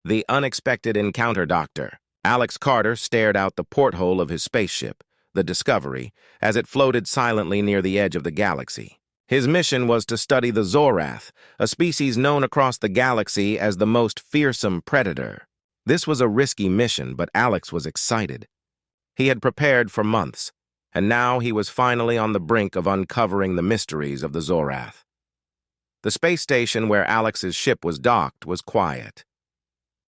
The Unexpected Encounter Doctor. Alex Carter stared out the porthole of his spaceship, the Discovery, as it floated silently near the edge of the galaxy. His mission was to study the Zorath, a species known across the galaxy as the most fearsome predator. This was a risky mission, but Alex was excited. He had prepared for months, and now he was finally on the brink of uncovering the mysteries of the Zorath. The space station where Alex's ship was docked was quiet.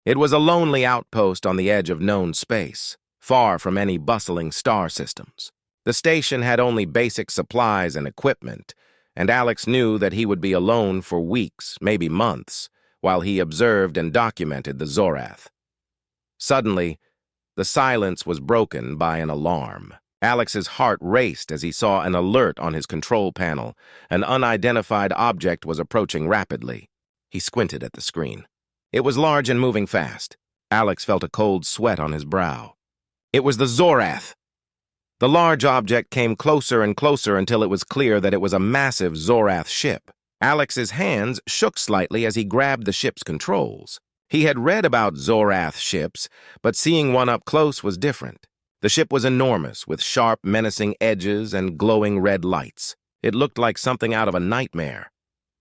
It was a lonely outpost on the edge of known space, far from any bustling star systems. The station had only basic supplies and equipment, and Alex knew that he would be alone for weeks, maybe months, while he observed and documented the Zorath. Suddenly, the silence was broken by an alarm. Alex's heart raced as he saw an alert on his control panel. An unidentified object was approaching rapidly. He squinted at the screen. It was large and moving fast. Alex felt a cold sweat on his brow. It was the Zorath. The large object came closer and closer until it was clear that it was a massive Zorath ship. Alex's hands shook slightly as he grabbed the ship's controls. He had read about Zorath ships, but seeing one up close was different. The ship was enormous, with sharp, menacing edges and glowing red lights. It looked like something out of a nightmare.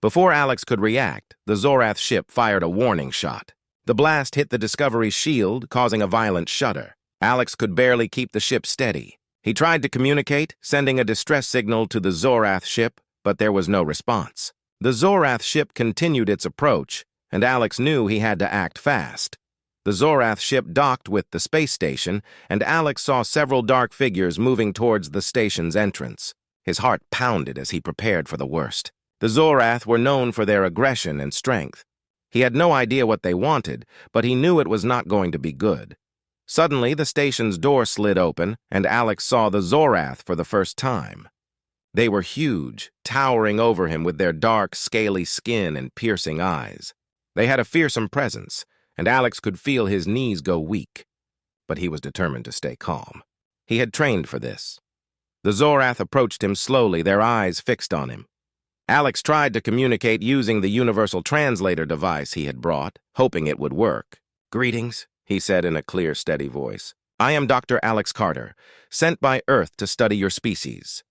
Before Alex could react, the Zorath ship fired a warning shot. The blast hit the Discovery's shield, causing a violent shudder. Alex could barely keep the ship steady. He tried to communicate, sending a distress signal to the Zorath ship, but there was no response. The Zorath ship continued its approach, and Alex knew he had to act fast. The Zorath ship docked with the space station, and Alex saw several dark figures moving towards the station's entrance. His heart pounded as he prepared for the worst. The Zorath were known for their aggression and strength. He had no idea what they wanted, but he knew it was not going to be good. Suddenly, the station's door slid open, and Alex saw the Zorath for the first time. They were huge, towering over him with their dark, scaly skin and piercing eyes. They had a fearsome presence, and Alex could feel his knees go weak. But he was determined to stay calm. He had trained for this. The Zorath approached him slowly, their eyes fixed on him. Alex tried to communicate using the universal translator device he had brought, hoping it would work. "Greetings," he said in a clear, steady voice. "I am Dr. Alex Carter, sent by Earth to study your species."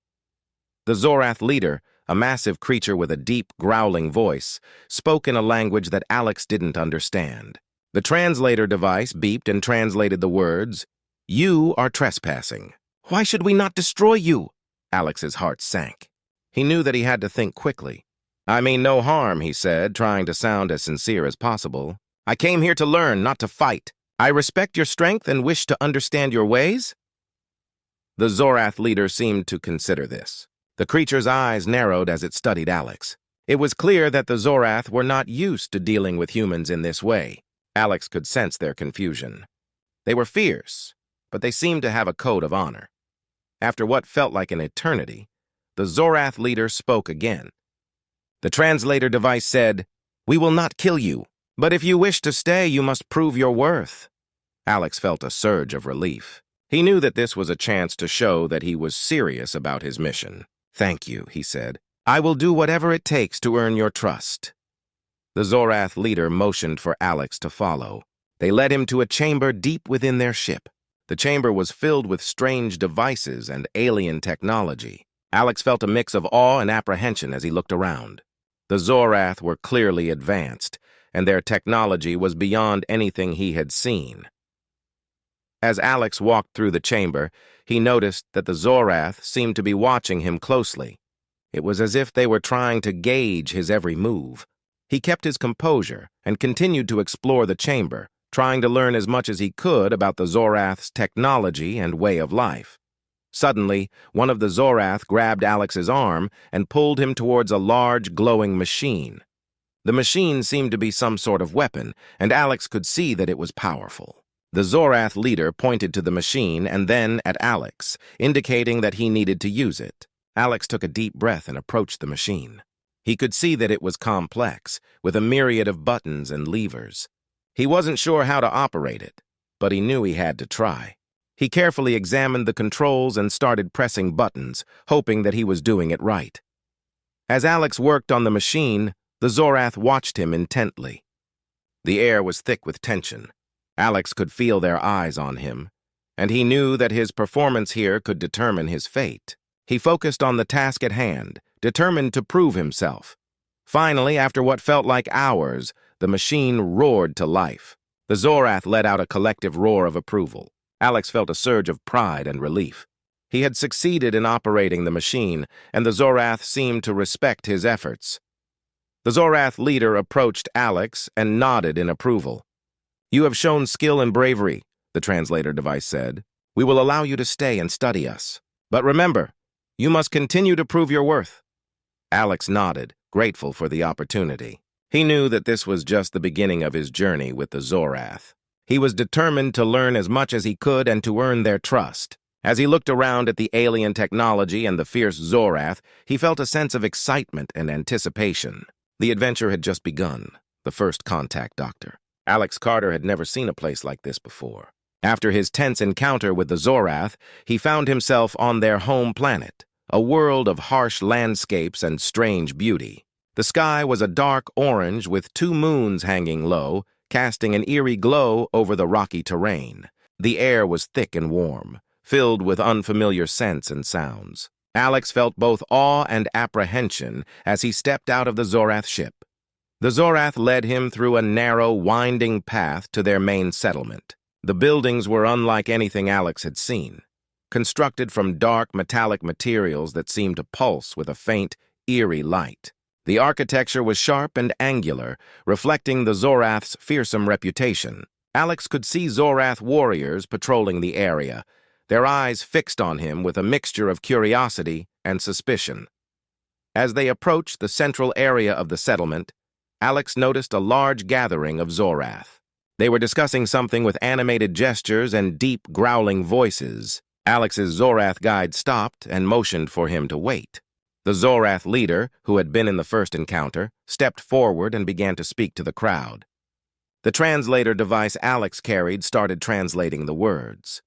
The Zorath leader, a massive creature with a deep, growling voice, spoke in a language that Alex didn't understand. The translator device beeped and translated the words, "You are trespassing." "Why should we not destroy you?" Alex's heart sank. He knew that he had to think quickly. "I mean no harm," he said, trying to sound as sincere as possible. "I came here to learn, not to fight. I respect your strength and wish to understand your ways." The Zorath leader seemed to consider this. The creature's eyes narrowed as it studied Alex. It was clear that the Zorath were not used to dealing with humans in this way. Alex could sense their confusion. They were fierce, but they seemed to have a code of honor. After what felt like an eternity, the Zorath leader spoke again. The translator device said, "We will not kill you, but if you wish to stay, you must prove your worth." Alex felt a surge of relief. He knew that this was a chance to show that he was serious about his mission. "Thank you," he said. "I will do whatever it takes to earn your trust." The Zorath leader motioned for Alex to follow. They led him to a chamber deep within their ship. The chamber was filled with strange devices and alien technology. Alex felt a mix of awe and apprehension as he looked around. The Zorath were clearly advanced, and their technology was beyond anything he had seen. As Alex walked through the chamber, he noticed that the Zorath seemed to be watching him closely. It was as if they were trying to gauge his every move. He kept his composure and continued to explore the chamber, trying to learn as much as he could about the Zorath's technology and way of life. Suddenly, one of the Zorath grabbed Alex's arm and pulled him towards a large, glowing machine. The machine seemed to be some sort of weapon, and Alex could see that it was powerful. The Zorath leader pointed to the machine and then at Alex, indicating that he needed to use it. Alex took a deep breath and approached the machine. He could see that it was complex, with a myriad of buttons and levers. He wasn't sure how to operate it, but he knew he had to try. He carefully examined the controls and started pressing buttons, hoping that he was doing it right. As Alex worked on the machine, the Zorath watched him intently. The air was thick with tension. Alex could feel their eyes on him, and he knew that his performance here could determine his fate. He focused on the task at hand, determined to prove himself. Finally, after what felt like hours, the machine roared to life. The Zorath let out a collective roar of approval. Alex felt a surge of pride and relief. He had succeeded in operating the machine, and the Zorath seemed to respect his efforts. The Zorath leader approached Alex and nodded in approval. "You have shown skill and bravery," the translator device said. "We will allow you to stay and study us. But remember, you must continue to prove your worth." Alex nodded, grateful for the opportunity. He knew that this was just the beginning of his journey with the Zorath. He was determined to learn as much as he could and to earn their trust. As he looked around at the alien technology and the fierce Zorath, he felt a sense of excitement and anticipation. The adventure had just begun. The first contact doctor. Alex Carter had never seen a place like this before. After his tense encounter with the Zorath, he found himself on their home planet, a world of harsh landscapes and strange beauty. The sky was a dark orange with 2 moons hanging low, casting an eerie glow over the rocky terrain. The air was thick and warm, filled with unfamiliar scents and sounds. Alex felt both awe and apprehension as he stepped out of the Zorath ship. The Zorath led him through a narrow, winding path to their main settlement. The buildings were unlike anything Alex had seen, constructed from dark, metallic materials that seemed to pulse with a faint, eerie light. The architecture was sharp and angular, reflecting the Zorath's fearsome reputation. Alex could see Zorath warriors patrolling the area, their eyes fixed on him with a mixture of curiosity and suspicion. As they approached the central area of the settlement, Alex noticed a large gathering of Zorath. They were discussing something with animated gestures and deep, growling voices. Alex's Zorath guide stopped and motioned for him to wait. The Zorath leader, who had been in the first encounter, stepped forward and began to speak to the crowd. The translator device Alex carried started translating the words.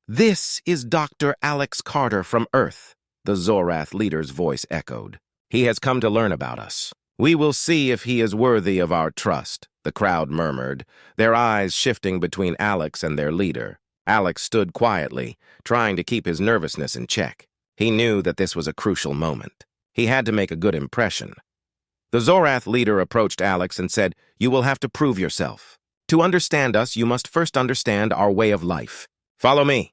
"This is Dr. Alex Carter from Earth," the Zorath leader's voice echoed. "He has come to learn about us. We will see if he is worthy of our trust," the crowd murmured, their eyes shifting between Alex and their leader. Alex stood quietly, trying to keep his nervousness in check. He knew that this was a crucial moment. He had to make a good impression. The Zorath leader approached Alex and said, "You will have to prove yourself. To understand us, you must first understand our way of life. Follow me."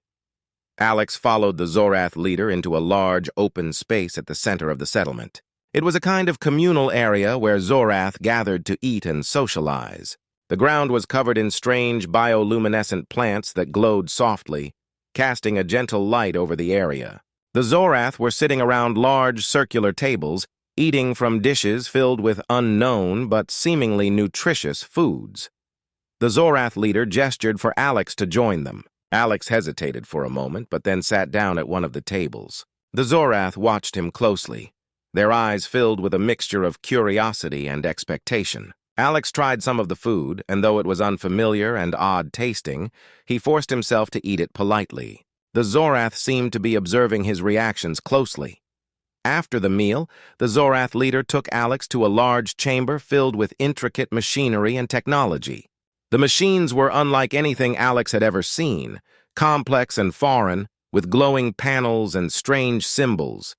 Alex followed the Zorath leader into a large, open space at the center of the settlement. It was a kind of communal area where Zorath gathered to eat and socialize. The ground was covered in strange bioluminescent plants that glowed softly, casting a gentle light over the area. The Zorath were sitting around large circular tables, eating from dishes filled with unknown but seemingly nutritious foods. The Zorath leader gestured for Alex to join them. Alex hesitated for a moment, but then sat down at one of the tables. The Zorath watched him closely, their eyes filled with a mixture of curiosity and expectation. Alex tried some of the food, and though it was unfamiliar and odd-tasting, he forced himself to eat it politely. The Zorath seemed to be observing his reactions closely. After the meal, the Zorath leader took Alex to a large chamber filled with intricate machinery and technology. The machines were unlike anything Alex had ever seen, complex and foreign, with glowing panels and strange symbols.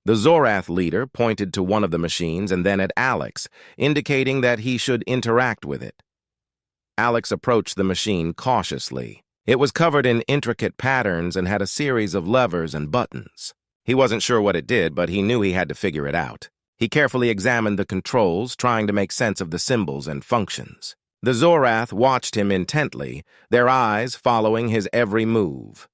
The Zorath leader pointed to one of the machines and then at Alex, indicating that he should interact with it. Alex approached the machine cautiously. It was covered in intricate patterns and had a series of levers and buttons. He wasn't sure what it did, but he knew he had to figure it out. He carefully examined the controls, trying to make sense of the symbols and functions. The Zorath watched him intently, their eyes following his every move.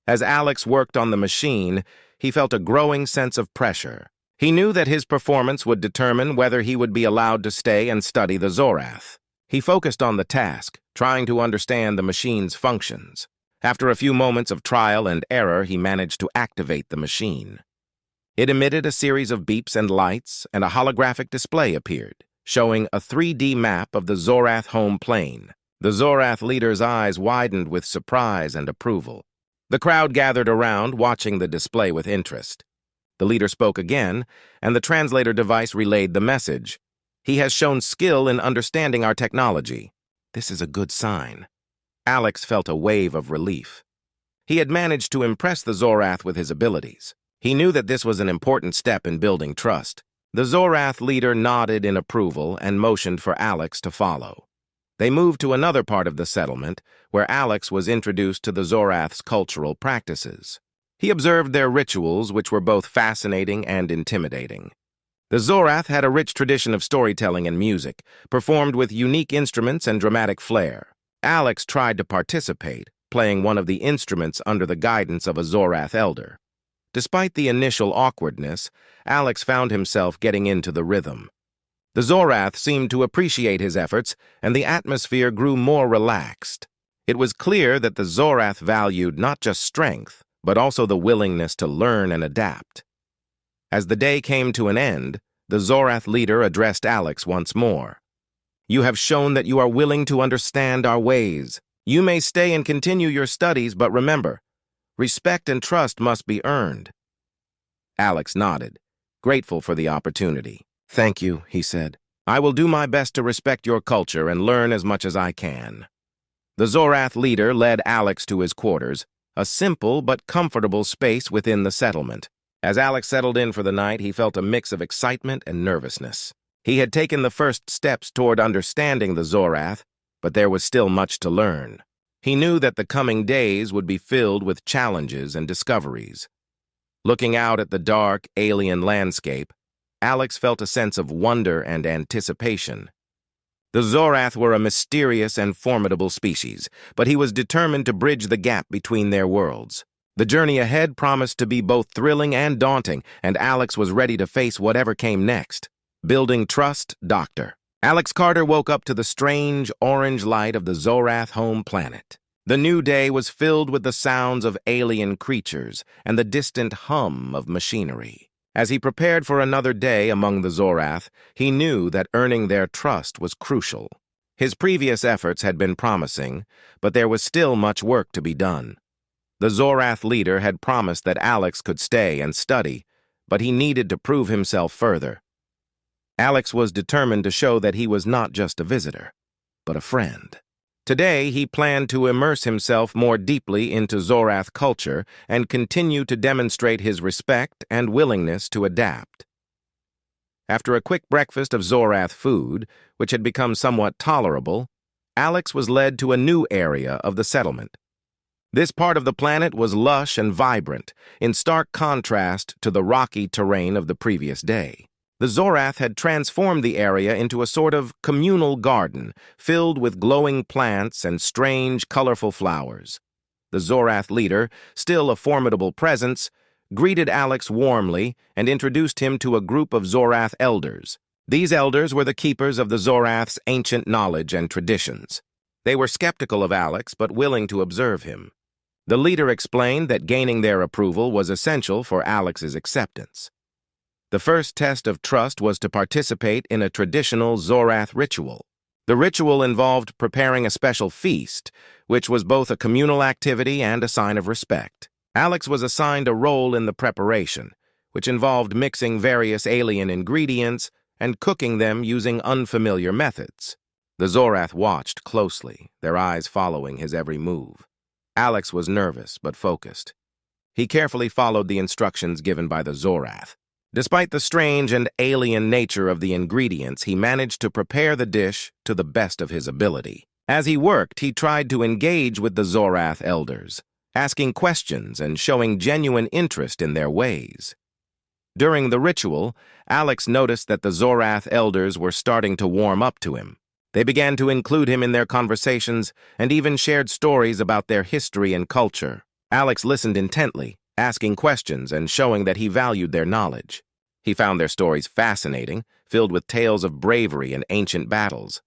As Alex worked on the machine, he felt a growing sense of pressure. He knew that his performance would determine whether he would be allowed to stay and study the Zorath. He focused on the task, trying to understand the machine's functions. After a few moments of trial and error, he managed to activate the machine. It emitted a series of beeps and lights, and a holographic display appeared, showing a 3D map of the Zorath home plane. The Zorath leader's eyes widened with surprise and approval. The crowd gathered around, watching the display with interest. The leader spoke again, and the translator device relayed the message. He has shown skill in understanding our technology. This is a good sign. Alex felt a wave of relief. He had managed to impress the Zorath with his abilities. He knew that this was an important step in building trust. The Zorath leader nodded in approval and motioned for Alex to follow. They moved to another part of the settlement, where Alex was introduced to the Zorath's cultural practices. He observed their rituals, which were both fascinating and intimidating. The Zorath had a rich tradition of storytelling and music, performed with unique instruments and dramatic flair. Alex tried to participate, playing one of the instruments under the guidance of a Zorath elder. Despite the initial awkwardness, Alex found himself getting into the rhythm. The Zorath seemed to appreciate his efforts, and the atmosphere grew more relaxed. It was clear that the Zorath valued not just strength, but also the willingness to learn and adapt. As the day came to an end, the Zorath leader addressed Alex once more. "You have shown that you are willing to understand our ways. You may stay and continue your studies, but remember, respect and trust must be earned." Alex nodded, grateful for the opportunity. "Thank you," he said. "I will do my best to respect your culture and learn as much as I can." The Zorath leader led Alex to his quarters, a simple but comfortable space within the settlement. As Alex settled in for the night, he felt a mix of excitement and nervousness. He had taken the first steps toward understanding the Zorath, but there was still much to learn. He knew that the coming days would be filled with challenges and discoveries. Looking out at the dark, alien landscape, Alex felt a sense of wonder and anticipation. The Zorath were a mysterious and formidable species, but he was determined to bridge the gap between their worlds. The journey ahead promised to be both thrilling and daunting, and Alex was ready to face whatever came next. Building trust, Dr. Alex Carter woke up to the strange orange light of the Zorath home planet. The new day was filled with the sounds of alien creatures and the distant hum of machinery. As he prepared for another day among the Zorath, he knew that earning their trust was crucial. His previous efforts had been promising, but there was still much work to be done. The Zorath leader had promised that Alex could stay and study, but he needed to prove himself further. Alex was determined to show that he was not just a visitor, but a friend. Today, he planned to immerse himself more deeply into Zorath culture and continue to demonstrate his respect and willingness to adapt. After a quick breakfast of Zorath food, which had become somewhat tolerable, Alex was led to a new area of the settlement. This part of the planet was lush and vibrant, in stark contrast to the rocky terrain of the previous day. The Zorath had transformed the area into a sort of communal garden, filled with glowing plants and strange, colorful flowers. The Zorath leader, still a formidable presence, greeted Alex warmly and introduced him to a group of Zorath elders. These elders were the keepers of the Zorath's ancient knowledge and traditions. They were skeptical of Alex, but willing to observe him. The leader explained that gaining their approval was essential for Alex's acceptance. The first test of trust was to participate in a traditional Zorath ritual. The ritual involved preparing a special feast, which was both a communal activity and a sign of respect. Alex was assigned a role in the preparation, which involved mixing various alien ingredients and cooking them using unfamiliar methods. The Zorath watched closely, their eyes following his every move. Alex was nervous but focused. He carefully followed the instructions given by the Zorath. Despite the strange and alien nature of the ingredients, he managed to prepare the dish to the best of his ability. As he worked, he tried to engage with the Zorath elders, asking questions and showing genuine interest in their ways. During the ritual, Alex noticed that the Zorath elders were starting to warm up to him. They began to include him in their conversations and even shared stories about their history and culture. Alex listened intently, asking questions and showing that he valued their knowledge. He found their stories fascinating, filled with tales of bravery and ancient battles.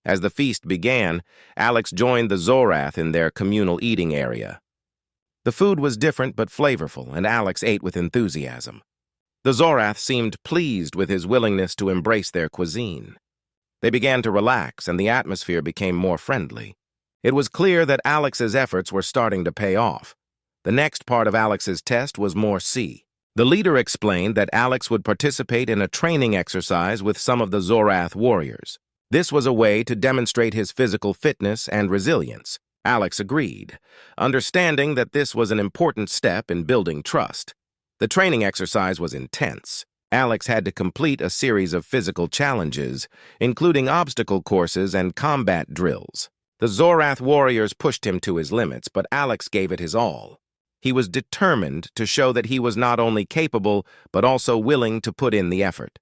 As the feast began, Alex joined the Zorath in their communal eating area. The food was different but flavorful, and Alex ate with enthusiasm. The Zorath seemed pleased with his willingness to embrace their cuisine. They began to relax, and the atmosphere became more friendly. It was clear that Alex's efforts were starting to pay off. The next part of Alex's test was more sea. The leader explained that Alex would participate in a training exercise with some of the Zorath warriors. This was a way to demonstrate his physical fitness and resilience. Alex agreed, understanding that this was an important step in building trust. The training exercise was intense. Alex had to complete a series of physical challenges, including obstacle courses and combat drills. The Zorath warriors pushed him to his limits, but Alex gave it his all. He was determined to show that he was not only capable, but also willing to put in the effort.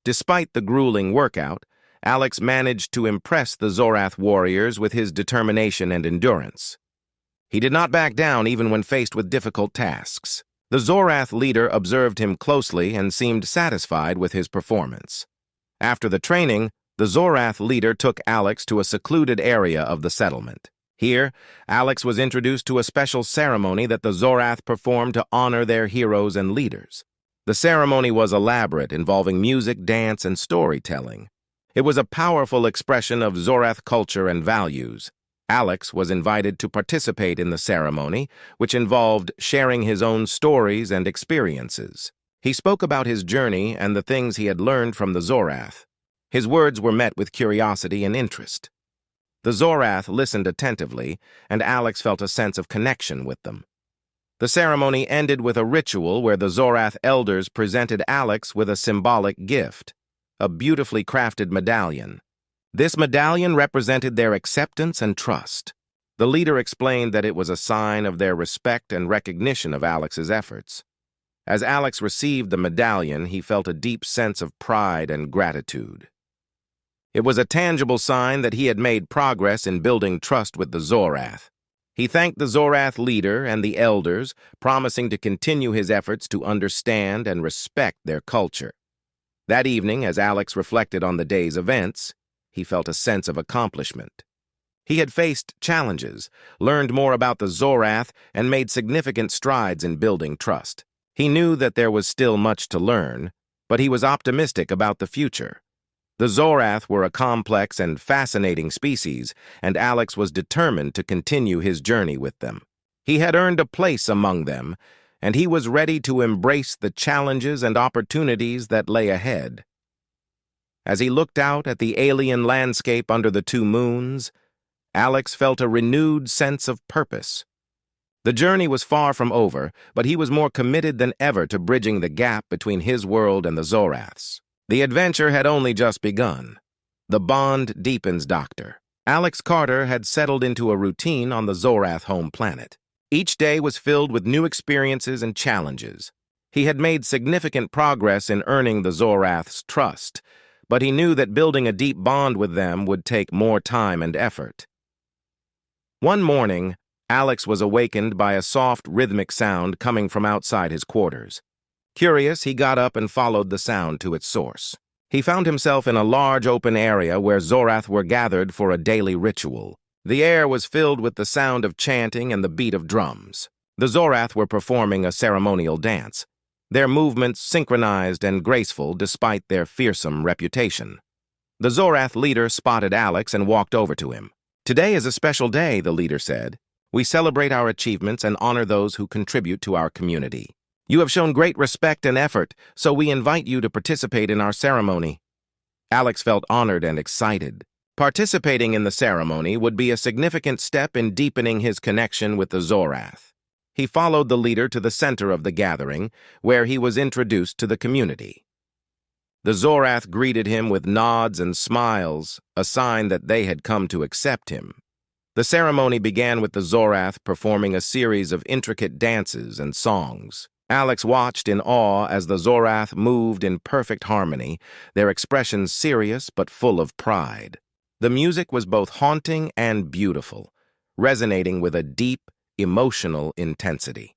Despite the grueling workout, Alex managed to impress the Zorath warriors with his determination and endurance. He did not back down even when faced with difficult tasks. The Zorath leader observed him closely and seemed satisfied with his performance. After the training, the Zorath leader took Alex to a secluded area of the settlement. Here, Alex was introduced to a special ceremony that the Zorath performed to honor their heroes and leaders. The ceremony was elaborate, involving music, dance, and storytelling. It was a powerful expression of Zorath culture and values. Alex was invited to participate in the ceremony, which involved sharing his own stories and experiences. He spoke about his journey and the things he had learned from the Zorath. His words were met with curiosity and interest. The Zorath listened attentively, and Alex felt a sense of connection with them. The ceremony ended with a ritual where the Zorath elders presented Alex with a symbolic gift, a beautifully crafted medallion. This medallion represented their acceptance and trust. The leader explained that it was a sign of their respect and recognition of Alex's efforts. As Alex received the medallion, he felt a deep sense of pride and gratitude. It was a tangible sign that he had made progress in building trust with the Zorath. He thanked the Zorath leader and the elders, promising to continue his efforts to understand and respect their culture. That evening, as Alex reflected on the day's events, he felt a sense of accomplishment. He had faced challenges, learned more about the Zorath, and made significant strides in building trust. He knew that there was still much to learn, but he was optimistic about the future. The Zorath were a complex and fascinating species, and Alex was determined to continue his journey with them. He had earned a place among them, and he was ready to embrace the challenges and opportunities that lay ahead. As he looked out at the alien landscape under the two moons, Alex felt a renewed sense of purpose. The journey was far from over, but he was more committed than ever to bridging the gap between his world and the Zorath's. The adventure had only just begun. The bond deepens, Doctor. Alex Carter had settled into a routine on the Zorath home planet. Each day was filled with new experiences and challenges. He had made significant progress in earning the Zorath's trust, but he knew that building a deep bond with them would take more time and effort. One morning, Alex was awakened by a soft, rhythmic sound coming from outside his quarters. Curious, he got up and followed the sound to its source. He found himself in a large open area where Zorath were gathered for a daily ritual. The air was filled with the sound of chanting and the beat of drums. The Zorath were performing a ceremonial dance, their movements synchronized and graceful despite their fearsome reputation. The Zorath leader spotted Alex and walked over to him. "Today is a special day," the leader said. "We celebrate our achievements and honor those who contribute to our community. You have shown great respect and effort, so we invite you to participate in our ceremony." Alex felt honored and excited. Participating in the ceremony would be a significant step in deepening his connection with the Zorath. He followed the leader to the center of the gathering, where he was introduced to the community. The Zorath greeted him with nods and smiles, a sign that they had come to accept him. The ceremony began with the Zorath performing a series of intricate dances and songs. Alex watched in awe as the Zorath moved in perfect harmony, their expressions serious but full of pride. The music was both haunting and beautiful, resonating with a deep, emotional intensity.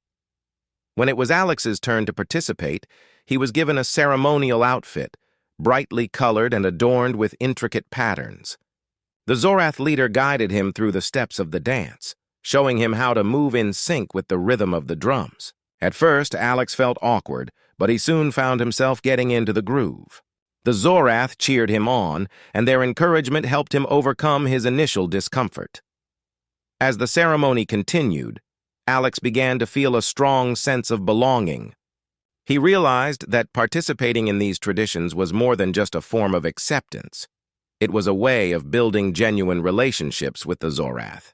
When it was Alex's turn to participate, he was given a ceremonial outfit, brightly colored and adorned with intricate patterns. The Zorath leader guided him through the steps of the dance, showing him how to move in sync with the rhythm of the drums. At first, Alex felt awkward, but he soon found himself getting into the groove. The Zorath cheered him on, and their encouragement helped him overcome his initial discomfort. As the ceremony continued, Alex began to feel a strong sense of belonging. He realized that participating in these traditions was more than just a form of acceptance. It was a way of building genuine relationships with the Zorath.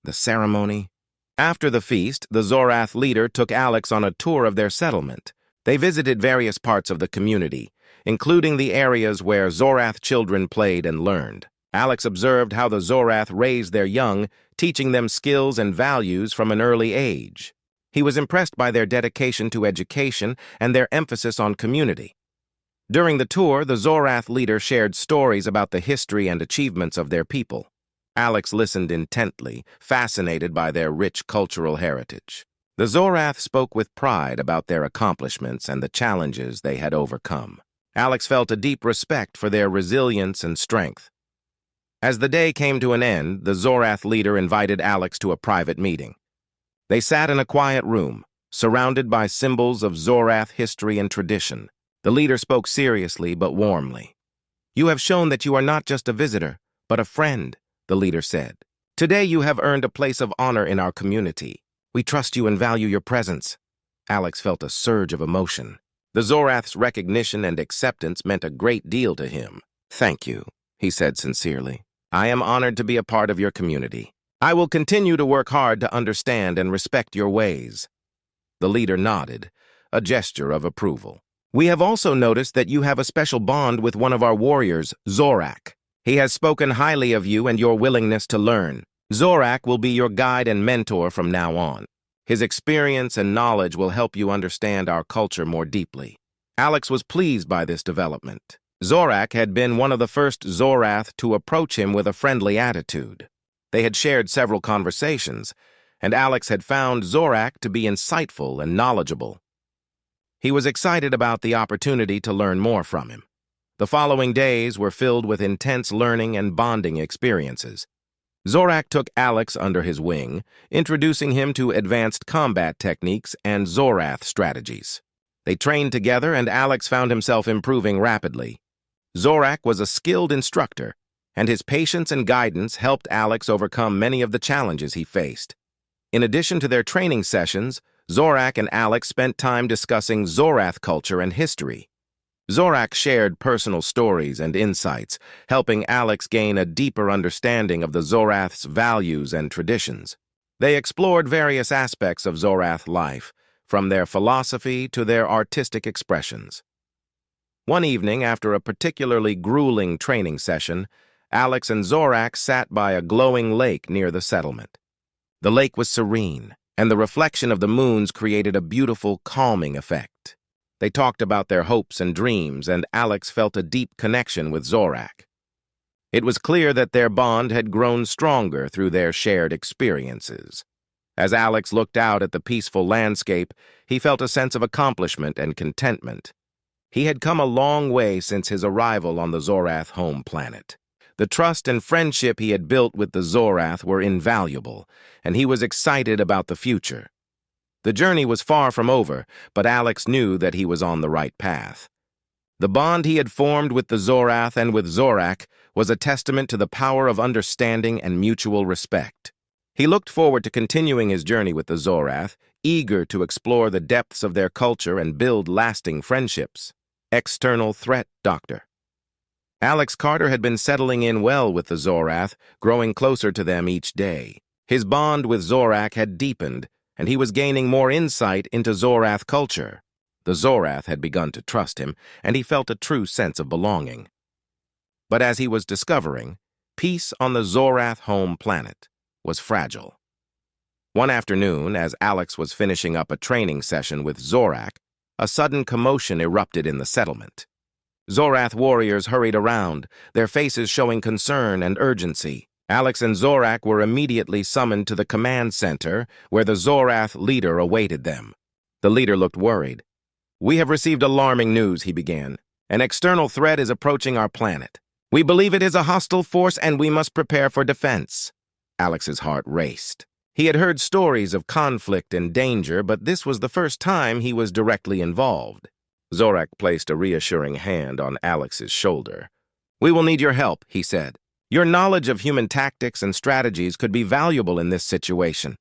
The ceremony. After the feast, the Zorath leader took Alex on a tour of their settlement. They visited various parts of the community, including the areas where Zorath children played and learned. Alex observed how the Zorath raised their young, teaching them skills and values from an early age. He was impressed by their dedication to education and their emphasis on community. During the tour, the Zorath leader shared stories about the history and achievements of their people. Alex listened intently, fascinated by their rich cultural heritage. The Zorath spoke with pride about their accomplishments and the challenges they had overcome. Alex felt a deep respect for their resilience and strength. As the day came to an end, the Zorath leader invited Alex to a private meeting. They sat in a quiet room, surrounded by symbols of Zorath history and tradition. The leader spoke seriously but warmly. "You have shown that you are not just a visitor, but a friend," the leader said. "Today you have earned a place of honor in our community. We trust you and value your presence." Alex felt a surge of emotion. The Zorath's recognition and acceptance meant a great deal to him. "Thank you," he said sincerely. "I am honored to be a part of your community. I will continue to work hard to understand and respect your ways." The leader nodded, a gesture of approval. "We have also noticed that you have a special bond with one of our warriors, Zorak. He has spoken highly of you and your willingness to learn. Zorak will be your guide and mentor from now on. His experience and knowledge will help you understand our culture more deeply." Alex was pleased by this development. Zorak had been one of the first Zorath to approach him with a friendly attitude. They had shared several conversations, and Alex had found Zorak to be insightful and knowledgeable. He was excited about the opportunity to learn more from him. The following days were filled with intense learning and bonding experiences. Zorak took Alex under his wing, introducing him to advanced combat techniques and Zorath strategies. They trained together, and Alex found himself improving rapidly. Zorak was a skilled instructor, and his patience and guidance helped Alex overcome many of the challenges he faced. In addition to their training sessions, Zorak and Alex spent time discussing Zorath culture and history. Zorak shared personal stories and insights, helping Alex gain a deeper understanding of the Zorath's values and traditions. They explored various aspects of Zorath life, from their philosophy to their artistic expressions. One evening, after a particularly grueling training session, Alex and Zorak sat by a glowing lake near the settlement. The lake was serene, and the reflection of the moons created a beautiful, calming effect. They talked about their hopes and dreams, and Alex felt a deep connection with Zorak. It was clear that their bond had grown stronger through their shared experiences. As Alex looked out at the peaceful landscape, he felt a sense of accomplishment and contentment. He had come a long way since his arrival on the Zorath home planet. The trust and friendship he had built with the Zorath were invaluable, and he was excited about the future. The journey was far from over, but Alex knew that he was on the right path. The bond he had formed with the Zorath and with Zorak was a testament to the power of understanding and mutual respect. He looked forward to continuing his journey with the Zorath, eager to explore the depths of their culture and build lasting friendships. External threat, Doctor. Alex Carter had been settling in well with the Zorath, growing closer to them each day. His bond with Zorak had deepened, and he was gaining more insight into Zorath culture. The Zorath had begun to trust him, and he felt a true sense of belonging. But as he was discovering, peace on the Zorath home planet was fragile. One afternoon, as Alex was finishing up a training session with Zorak, a sudden commotion erupted in the settlement. Zorath warriors hurried around, their faces showing concern and urgency. Alex and Zorak were immediately summoned to the command center, where the Zorath leader awaited them. The leader looked worried. "We have received alarming news," he began. "An external threat is approaching our planet. We believe it is a hostile force, and we must prepare for defense." Alex's heart raced. He had heard stories of conflict and danger, but this was the first time he was directly involved. Zorak placed a reassuring hand on Alex's shoulder. "We will need your help," he said. "Your knowledge of human tactics and strategies could be valuable in this situation."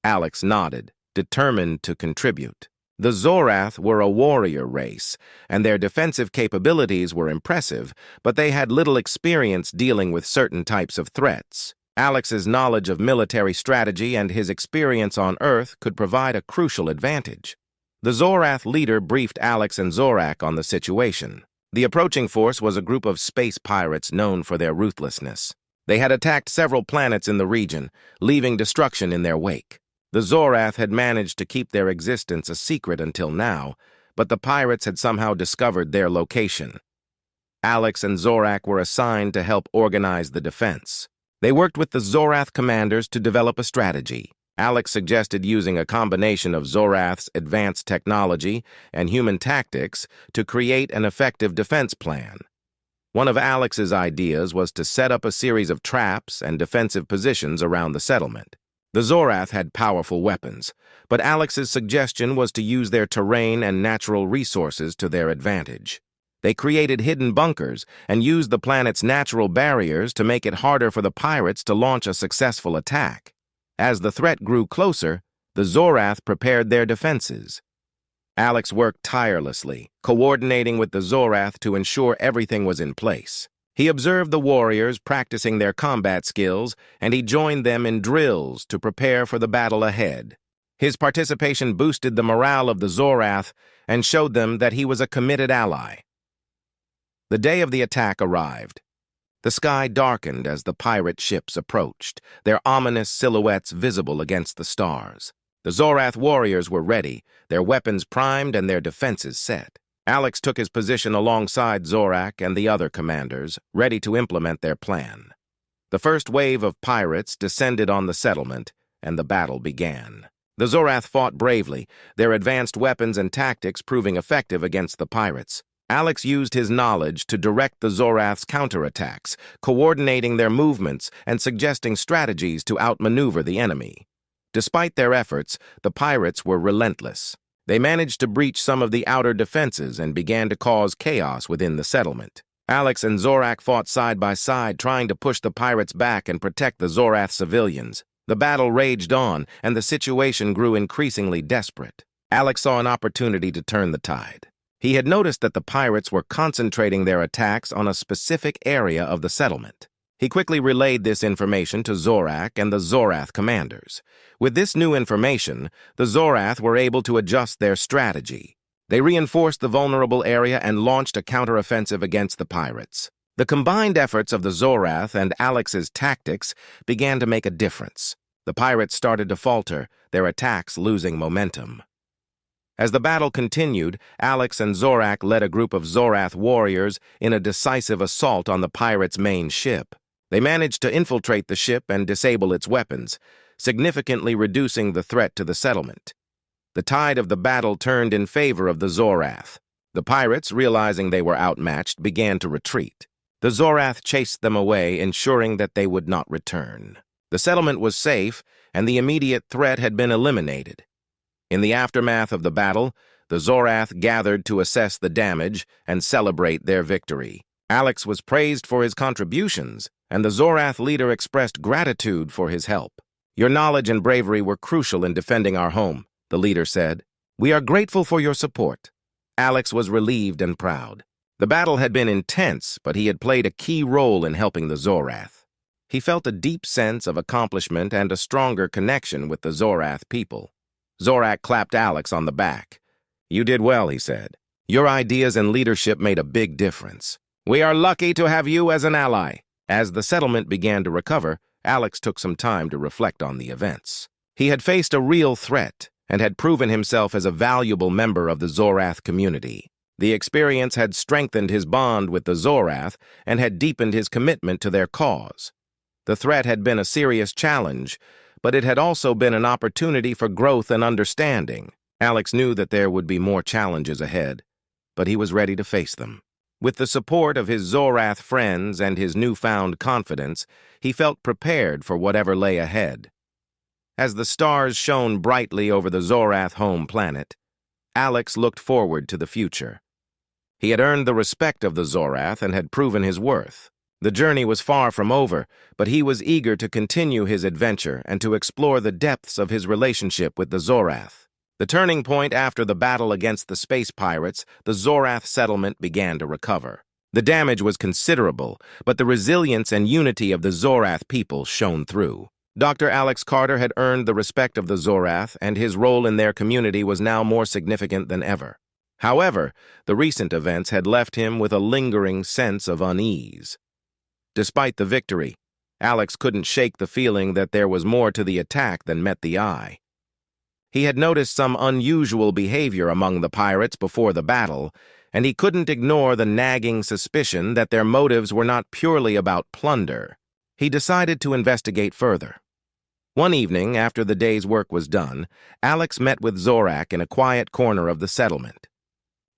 Alex nodded, determined to contribute. The Zorath were a warrior race, and their defensive capabilities were impressive, but they had little experience dealing with certain types of threats. Alex's knowledge of military strategy and his experience on Earth could provide a crucial advantage. The Zorath leader briefed Alex and Zorak on the situation. The approaching force was a group of space pirates known for their ruthlessness. They had attacked several planets in the region, leaving destruction in their wake. The Zorath had managed to keep their existence a secret until now, but the pirates had somehow discovered their location. Alex and Zorak were assigned to help organize the defense. They worked with the Zorath commanders to develop a strategy. Alex suggested using a combination of Zorath's advanced technology and human tactics to create an effective defense plan. One of Alex's ideas was to set up a series of traps and defensive positions around the settlement. The Zorath had powerful weapons, but Alex's suggestion was to use their terrain and natural resources to their advantage. They created hidden bunkers and used the planet's natural barriers to make it harder for the pirates to launch a successful attack. As the threat grew closer, the Zorath prepared their defenses. Alex worked tirelessly, coordinating with the Zorath to ensure everything was in place. He observed the warriors practicing their combat skills, and he joined them in drills to prepare for the battle ahead. His participation boosted the morale of the Zorath and showed them that he was a committed ally. The day of the attack arrived. The sky darkened as the pirate ships approached, their ominous silhouettes visible against the stars. The Zorath warriors were ready, their weapons primed and their defenses set. Alex took his position alongside Zorak and the other commanders, ready to implement their plan. The first wave of pirates descended on the settlement, and the battle began. The Zorath fought bravely, their advanced weapons and tactics proving effective against the pirates. Alex used his knowledge to direct the Zorath's counterattacks, coordinating their movements and suggesting strategies to outmaneuver the enemy. Despite their efforts, the pirates were relentless. They managed to breach some of the outer defenses and began to cause chaos within the settlement. Alex and Zorak fought side by side, trying to push the pirates back and protect the Zorath civilians. The battle raged on, and the situation grew increasingly desperate. Alex saw an opportunity to turn the tide. He had noticed that the pirates were concentrating their attacks on a specific area of the settlement. He quickly relayed this information to Zorak and the Zorath commanders. With this new information, the Zorath were able to adjust their strategy. They reinforced the vulnerable area and launched a counteroffensive against the pirates. The combined efforts of the Zorath and Alex's tactics began to make a difference. The pirates started to falter, their attacks losing momentum. As the battle continued, Alex and Zorak led a group of Zorath warriors in a decisive assault on the pirates' main ship. They managed to infiltrate the ship and disable its weapons, significantly reducing the threat to the settlement. The tide of the battle turned in favor of the Zorath. The pirates, realizing they were outmatched, began to retreat. The Zorath chased them away, ensuring that they would not return. The settlement was safe, and the immediate threat had been eliminated. In the aftermath of the battle, the Zorath gathered to assess the damage and celebrate their victory. Alex was praised for his contributions, and the Zorath leader expressed gratitude for his help. "Your knowledge and bravery were crucial in defending our home," the leader said. "We are grateful for your support." Alex was relieved and proud. The battle had been intense, but he had played a key role in helping the Zorath. He felt a deep sense of accomplishment and a stronger connection with the Zorath people. Zorak clapped Alex on the back. "You did well," he said. "Your ideas and leadership made a big difference. We are lucky to have you as an ally." As the settlement began to recover, Alex took some time to reflect on the events. He had faced a real threat and had proven himself as a valuable member of the Zorath community. The experience had strengthened his bond with the Zorath and had deepened his commitment to their cause. The threat had been a serious challenge, but it had also been an opportunity for growth and understanding. Alex knew that there would be more challenges ahead, but he was ready to face them. With the support of his Zorath friends and his newfound confidence, he felt prepared for whatever lay ahead. As the stars shone brightly over the Zorath home planet, Alex looked forward to the future. He had earned the respect of the Zorath and had proven his worth. The journey was far from over, but he was eager to continue his adventure and to explore the depths of his relationship with the Zorath. The turning point after the battle against the space pirates, the Zorath settlement began to recover. The damage was considerable, but the resilience and unity of the Zorath people shone through. Dr. Alex Carter had earned the respect of the Zorath, and his role in their community was now more significant than ever. However, the recent events had left him with a lingering sense of unease. Despite the victory, Alex couldn't shake the feeling that there was more to the attack than met the eye. He had noticed some unusual behavior among the pirates before the battle, and he couldn't ignore the nagging suspicion that their motives were not purely about plunder. He decided to investigate further. One evening, after the day's work was done, Alex met with Zorak in a quiet corner of the settlement.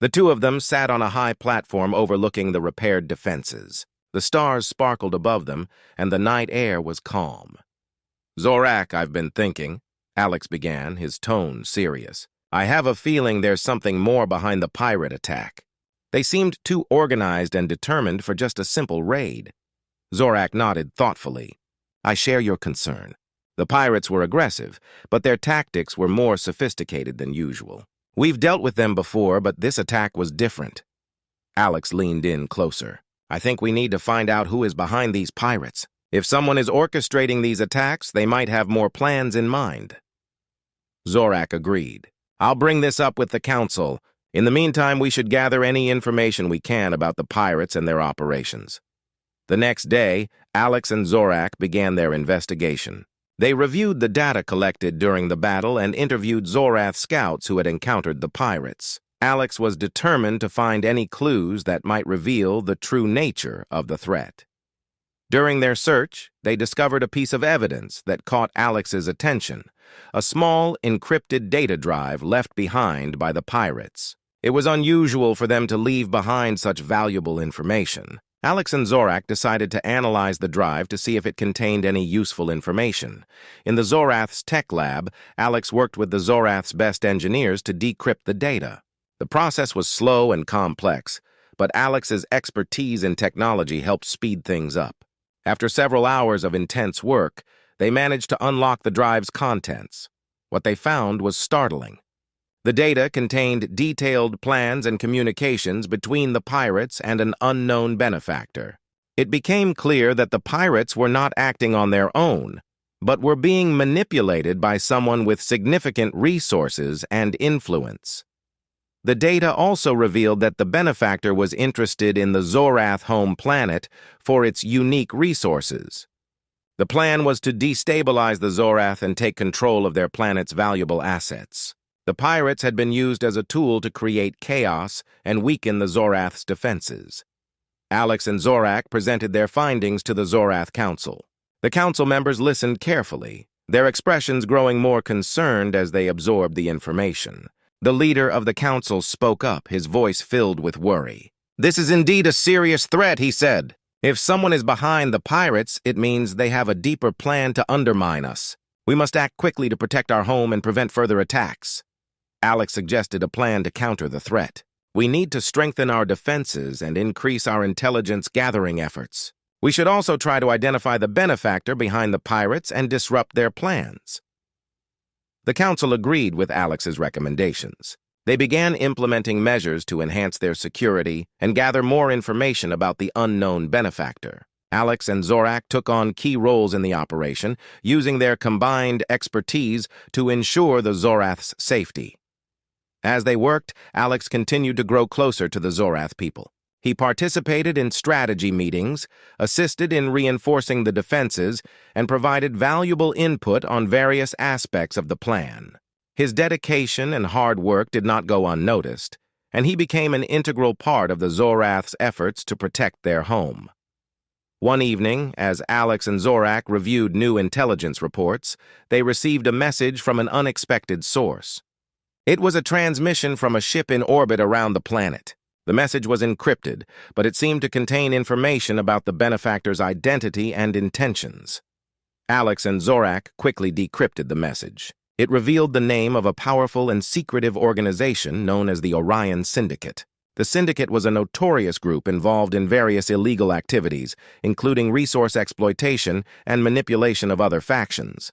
The two of them sat on a high platform overlooking the repaired defenses. The stars sparkled above them, and the night air was calm. "Zorak, I've been thinking," Alex began, his tone serious. "I have a feeling there's something more behind the pirate attack. They seemed too organized and determined for just a simple raid." Zorak nodded thoughtfully. "I share your concern. The pirates were aggressive, but their tactics were more sophisticated than usual. We've dealt with them before, but this attack was different." Alex leaned in closer. "I think we need to find out who is behind these pirates. If someone is orchestrating these attacks, they might have more plans in mind." Zorak agreed. "I'll bring this up with the council. In the meantime, we should gather any information we can about the pirates and their operations." The next day, Alex and Zorak began their investigation. They reviewed the data collected during the battle and interviewed Zorath scouts who had encountered the pirates. Alex was determined to find any clues that might reveal the true nature of the threat. During their search, they discovered a piece of evidence that caught Alex's attention, a small, encrypted data drive left behind by the pirates. It was unusual for them to leave behind such valuable information. Alex and Zorak decided to analyze the drive to see if it contained any useful information. In the Zorath's tech lab, Alex worked with the Zorath's best engineers to decrypt the data. The process was slow and complex, but Alex's expertise in technology helped speed things up. After several hours of intense work, they managed to unlock the drive's contents. What they found was startling. The data contained detailed plans and communications between the pirates and an unknown benefactor. It became clear that the pirates were not acting on their own, but were being manipulated by someone with significant resources and influence. The data also revealed that the benefactor was interested in the Zorath home planet for its unique resources. The plan was to destabilize the Zorath and take control of their planet's valuable assets. The pirates had been used as a tool to create chaos and weaken the Zorath's defenses. Alex and Zorak presented their findings to the Zorath Council. The council members listened carefully, their expressions growing more concerned as they absorbed the information. The leader of the council spoke up, his voice filled with worry. "This is indeed a serious threat," he said. "If someone is behind the pirates, it means they have a deeper plan to undermine us. We must act quickly to protect our home and prevent further attacks." Alex suggested a plan to counter the threat. "We need to strengthen our defenses and increase our intelligence gathering efforts. We should also try to identify the benefactor behind the pirates and disrupt their plans." The council agreed with Alex's recommendations. They began implementing measures to enhance their security and gather more information about the unknown benefactor. Alex and Zorak took on key roles in the operation, using their combined expertise to ensure the Zorath's safety. As they worked, Alex continued to grow closer to the Zorath people. He participated in strategy meetings, assisted in reinforcing the defenses, and provided valuable input on various aspects of the plan. His dedication and hard work did not go unnoticed, and he became an integral part of the Zorath's efforts to protect their home. One evening, as Alex and Zorak reviewed new intelligence reports, they received a message from an unexpected source. It was a transmission from a ship in orbit around the planet. The message was encrypted, but it seemed to contain information about the benefactor's identity and intentions. Alex and Zorak quickly decrypted the message. It revealed the name of a powerful and secretive organization known as the Orion Syndicate. The syndicate was a notorious group involved in various illegal activities, including resource exploitation and manipulation of other factions.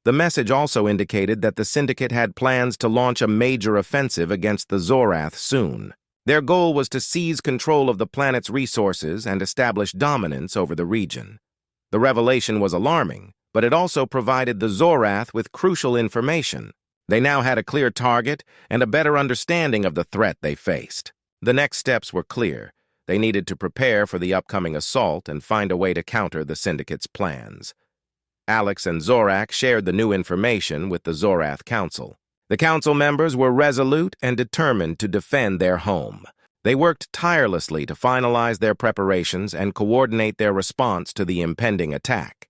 The message also indicated that the Syndicate had plans to launch a major offensive against the Zorath soon. Their goal was to seize control of the planet's resources and establish dominance over the region. The revelation was alarming, but it also provided the Zorath with crucial information. They now had a clear target and a better understanding of the threat they faced. The next steps were clear. They needed to prepare for the upcoming assault and find a way to counter the Syndicate's plans. Alex and Zorak shared the new information with the Zorath Council. The council members were resolute and determined to defend their home. They worked tirelessly to finalize their preparations and coordinate their response to the impending attack.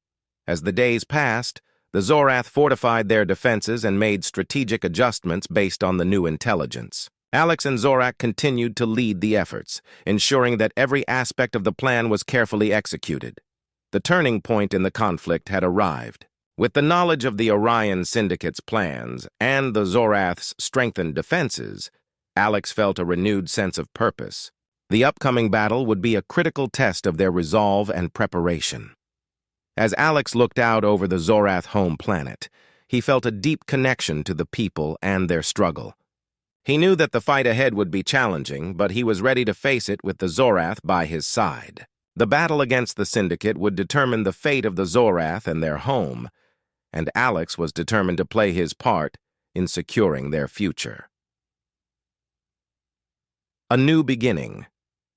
As the days passed, the Zorath fortified their defenses and made strategic adjustments based on the new intelligence. Alex and Zorak continued to lead the efforts, ensuring that every aspect of the plan was carefully executed. The turning point in the conflict had arrived. With the knowledge of the Orion Syndicate's plans and the Zorath's strengthened defenses, Alex felt a renewed sense of purpose. The upcoming battle would be a critical test of their resolve and preparation. As Alex looked out over the Zorath home planet, he felt a deep connection to the people and their struggle. He knew that the fight ahead would be challenging, but he was ready to face it with the Zorath by his side. The battle against the Syndicate would determine the fate of the Zorath and their home, and Alex was determined to play his part in securing their future. A new beginning.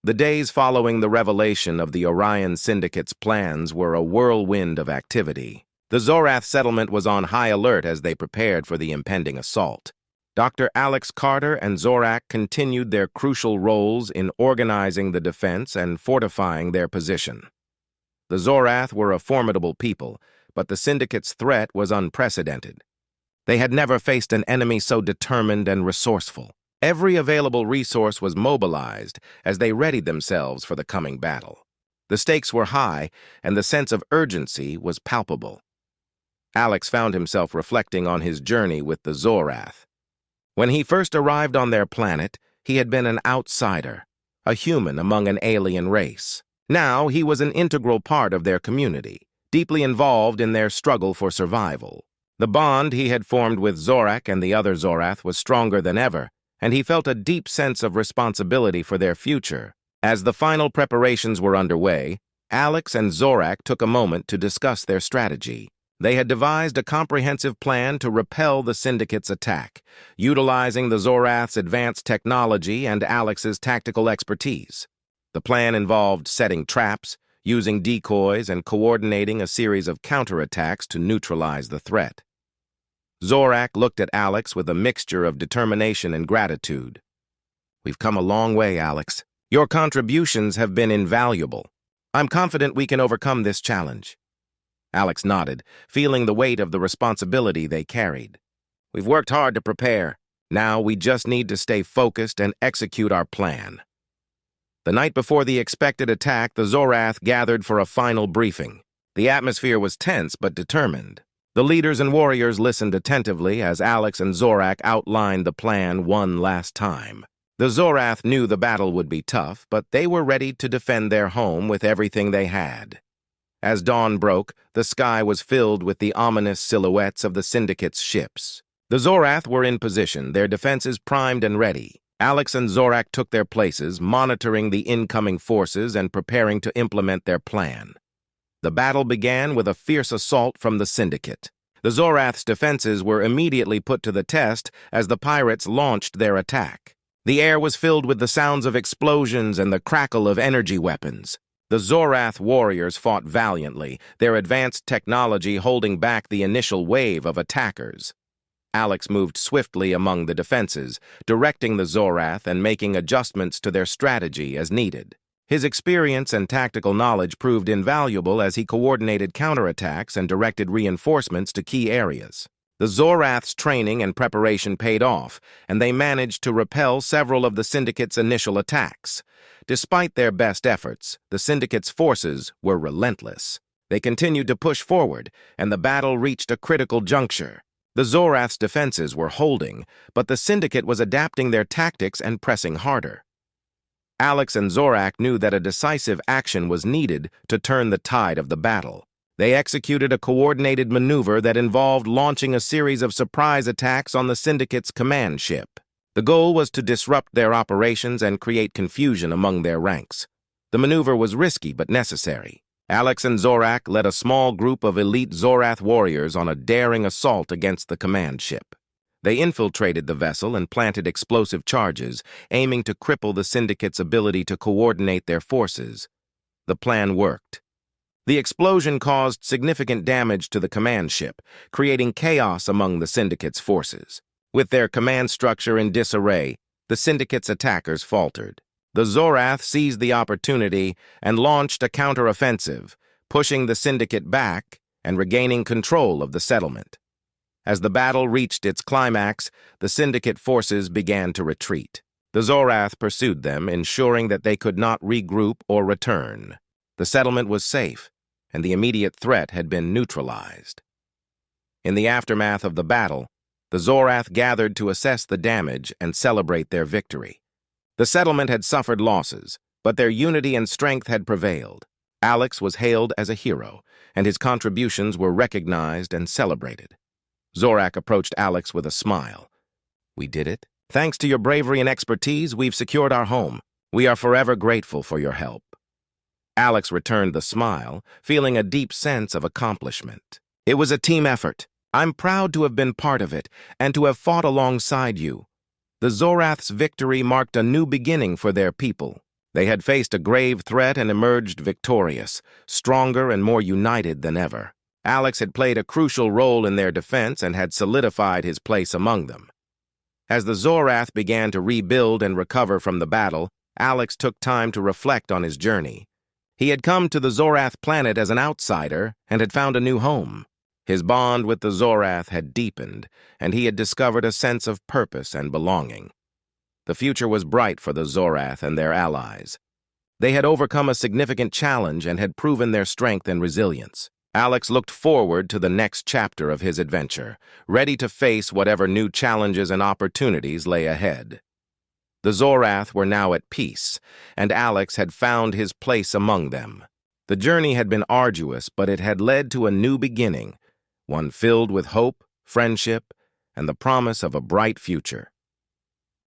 The days following the revelation of the Orion Syndicate's plans were a whirlwind of activity. The Zorath settlement was on high alert as they prepared for the impending assault. Dr. Alex Carter and Zorak continued their crucial roles in organizing the defense and fortifying their position. The Zorath were a formidable people, but the Syndicate's threat was unprecedented. They had never faced an enemy so determined and resourceful. Every available resource was mobilized as they readied themselves for the coming battle. The stakes were high, and the sense of urgency was palpable. Alex found himself reflecting on his journey with the Zorath. When he first arrived on their planet, he had been an outsider, a human among an alien race. Now he was an integral part of their community, deeply involved in their struggle for survival. The bond he had formed with Zorak and the other Zorath was stronger than ever, and he felt a deep sense of responsibility for their future. As the final preparations were underway, Alex and Zorak took a moment to discuss their strategy. They had devised a comprehensive plan to repel the Syndicate's attack, utilizing the Zorath's advanced technology and Alex's tactical expertise. The plan involved setting traps, using decoys, and coordinating a series of counterattacks to neutralize the threat. Zorak looked at Alex with a mixture of determination and gratitude. "We've come a long way, Alex. Your contributions have been invaluable. I'm confident we can overcome this challenge." Alex nodded, feeling the weight of the responsibility they carried. "We've worked hard to prepare. Now we just need to stay focused and execute our plan." The night before the expected attack, the Zorath gathered for a final briefing. The atmosphere was tense but determined. The leaders and warriors listened attentively as Alex and Zorak outlined the plan one last time. The Zorath knew the battle would be tough, but they were ready to defend their home with everything they had. As dawn broke, the sky was filled with the ominous silhouettes of the Syndicate's ships. The Zorath were in position, their defenses primed and ready. Alex and Zorak took their places, monitoring the incoming forces and preparing to implement their plan. The battle began with a fierce assault from the Syndicate. The Zorath's defenses were immediately put to the test as the pirates launched their attack. The air was filled with the sounds of explosions and the crackle of energy weapons. The Zorath warriors fought valiantly, their advanced technology holding back the initial wave of attackers. Alex moved swiftly among the defenses, directing the Zorath and making adjustments to their strategy as needed. His experience and tactical knowledge proved invaluable as he coordinated counterattacks and directed reinforcements to key areas. The Zorath's training and preparation paid off, and they managed to repel several of the Syndicate's initial attacks. Despite their best efforts, the Syndicate's forces were relentless. They continued to push forward, and the battle reached a critical juncture. The Zorath's defenses were holding, but the Syndicate was adapting their tactics and pressing harder. Alex and Zorak knew that a decisive action was needed to turn the tide of the battle. They executed a coordinated maneuver that involved launching a series of surprise attacks on the Syndicate's command ship. The goal was to disrupt their operations and create confusion among their ranks. The maneuver was risky but necessary. Alex and Zorak led a small group of elite Zorath warriors on a daring assault against the command ship. They infiltrated the vessel and planted explosive charges, aiming to cripple the Syndicate's ability to coordinate their forces. The plan worked. The explosion caused significant damage to the command ship, creating chaos among the Syndicate's forces. With their command structure in disarray, the Syndicate's attackers faltered. The Zorath seized the opportunity and launched a counteroffensive, pushing the Syndicate back and regaining control of the settlement. As the battle reached its climax, the Syndicate forces began to retreat. The Zorath pursued them, ensuring that they could not regroup or return. The settlement was safe, and the immediate threat had been neutralized. In the aftermath of the battle, the Zorath gathered to assess the damage and celebrate their victory. The settlement had suffered losses, but their unity and strength had prevailed. Alex was hailed as a hero, and his contributions were recognized and celebrated. Zorak approached Alex with a smile. "We did it. Thanks to your bravery and expertise, we've secured our home. We are forever grateful for your help." Alex returned the smile, feeling a deep sense of accomplishment. "It was a team effort. I'm proud to have been part of it and to have fought alongside you." The Zorath's victory marked a new beginning for their people. They had faced a grave threat and emerged victorious, stronger and more united than ever. Alex had played a crucial role in their defense and had solidified his place among them. As the Zorath began to rebuild and recover from the battle, Alex took time to reflect on his journey. He had come to the Zorath planet as an outsider and had found a new home. His bond with the Zorath had deepened, and he had discovered a sense of purpose and belonging. The future was bright for the Zorath and their allies. They had overcome a significant challenge and had proven their strength and resilience. Alex looked forward to the next chapter of his adventure, ready to face whatever new challenges and opportunities lay ahead. The Zorath were now at peace, and Alex had found his place among them. The journey had been arduous, but it had led to a new beginning, one filled with hope, friendship, and the promise of a bright future.